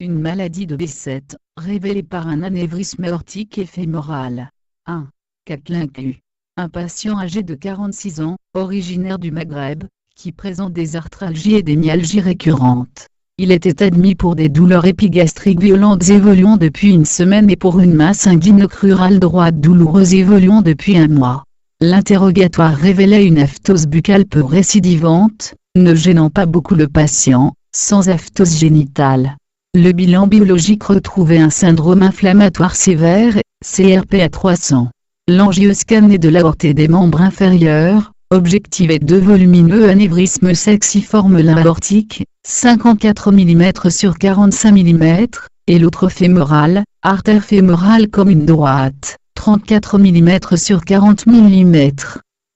Une maladie de B7, révélée par un anévrisme aortique et fémoral. 1. Catlincu. Un patient âgé de 46 ans, originaire du Maghreb, qui présente des arthralgies et des myalgies récurrentes. Il était admis pour des douleurs épigastriques violentes évoluant depuis une semaine et pour une masse inguinocrurale droite douloureuse évoluant depuis un mois. L'interrogatoire révélait une aphthose buccale peu récidivante, ne gênant pas beaucoup le patient, sans aphthose génitale. Le bilan biologique retrouvait un syndrome inflammatoire sévère, CRP à 300. L'angioscanné de l'aorte et des membres inférieurs, objectivait deux volumineux anévrismes sexiformes, l'un aortique, 54 mm sur 45 mm, et l'autre fémoral, artère fémorale commune droite, 34 mm sur 40 mm.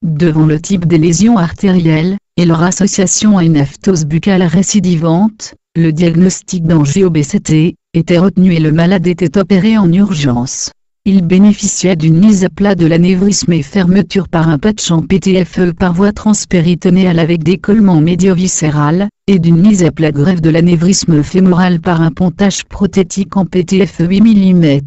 Devant le type des lésions artérielles, et leur association à une aphthose buccale récidivante, le diagnostic d'angio-BCT était retenu et le malade était opéré en urgence. Il bénéficiait d'une mise à plat de l'anévrisme et fermeture par un patch en PTFE par voie transpéritonéale avec décollement médio-viscéral, et d'une mise à plat greffe de l'anévrisme fémoral par un pontage prothétique en PTFE 8 mm.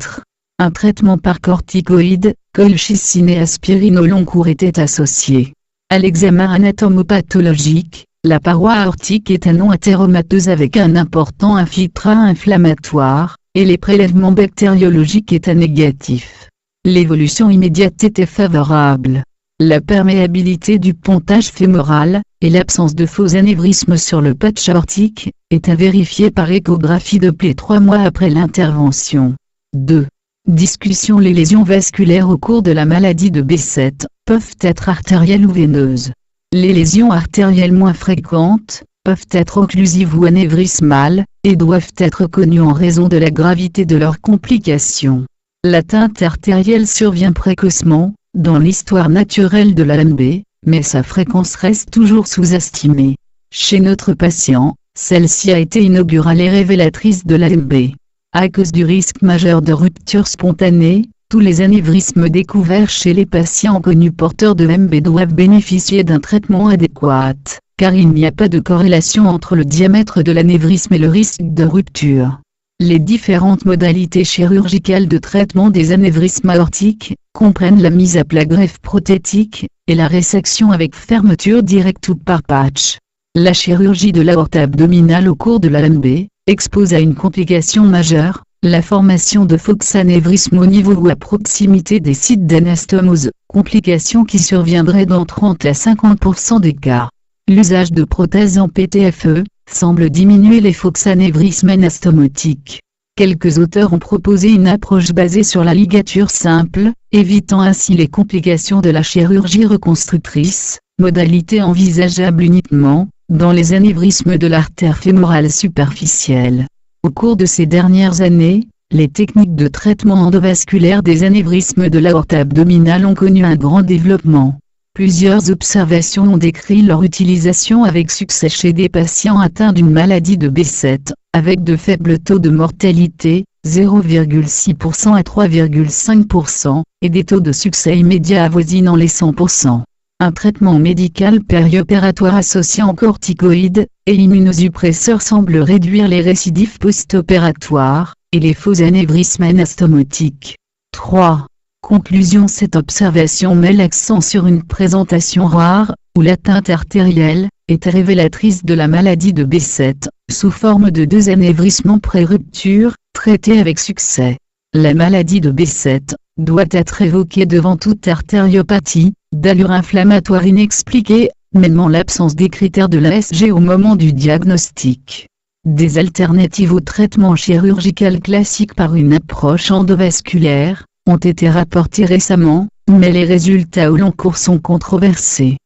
Un traitement par corticoïdes, colchicine et aspirine au long cours était associé. À l'examen anatomopathologique, la paroi aortique était non athéromateuse avec un important infiltrat inflammatoire, et les prélèvements bactériologiques étaient négatifs. L'évolution immédiate était favorable. La perméabilité du pontage fémoral, et l'absence de faux anévrismes sur le patch aortique, étaient vérifiées par échographie de plaie 3 mois après l'intervention. 2. Discussion. Les lésions vasculaires au cours de la maladie de B7 peuvent être artérielles ou veineuses. Les lésions artérielles moins fréquentes peuvent être occlusives ou anévrismales, et doivent être connues en raison de la gravité de leurs complications. L'atteinte artérielle survient précocement, dans l'histoire naturelle de l'AMB, mais sa fréquence reste toujours sous-estimée. Chez notre patient, celle-ci a été inaugurale et révélatrice de l'AMB. À cause du risque majeur de rupture spontanée, tous les anévrismes découverts chez les patients connus porteurs de MB doivent bénéficier d'un traitement adéquat, car il n'y a pas de corrélation entre le diamètre de l'anévrisme et le risque de rupture. Les différentes modalités chirurgicales de traitement des anévrismes aortiques comprennent la mise à plat greffe prothétique, et la résection avec fermeture directe ou par patch. La chirurgie de l'aorte abdominale au cours de l'AMB expose à une complication majeure, la formation de faux anévrismes au niveau ou à proximité des sites d'anastomose, complication qui surviendrait dans 30 à 50% des cas. L'usage de prothèses en PTFE semble diminuer les faux anévrismes anastomotiques. Quelques auteurs ont proposé une approche basée sur la ligature simple, évitant ainsi les complications de la chirurgie reconstructrice, modalité envisageable uniquement dans les anévrismes de l'artère fémorale superficielle. Au cours de ces dernières années, les techniques de traitement endovasculaire des anévrismes de l'aorte abdominale ont connu un grand développement. Plusieurs observations ont décrit leur utilisation avec succès chez des patients atteints d'une maladie de B7, avec de faibles taux de mortalité, 0,6% à 3,5%, et des taux de succès immédiat avoisinant les 100%. Un traitement médical périopératoire associant corticoïdes et immunosuppresseurs semble réduire les récidives post-opératoires, et les faux anévrismes anastomotiques. 3. Conclusion. Cette observation met l'accent sur une présentation rare, où l'atteinte artérielle est révélatrice de la maladie de B7, sous forme de deux anévrismes en pré-rupture, traités avec succès. La maladie de B7 doit être évoquée devant toute artériopathie d'allure inflammatoire inexpliquée, mêmement l'absence des critères de l'ASG au moment du diagnostic. Des alternatives au traitement chirurgical classique par une approche endovasculaire ont été rapportées récemment, mais les résultats au long cours sont controversés.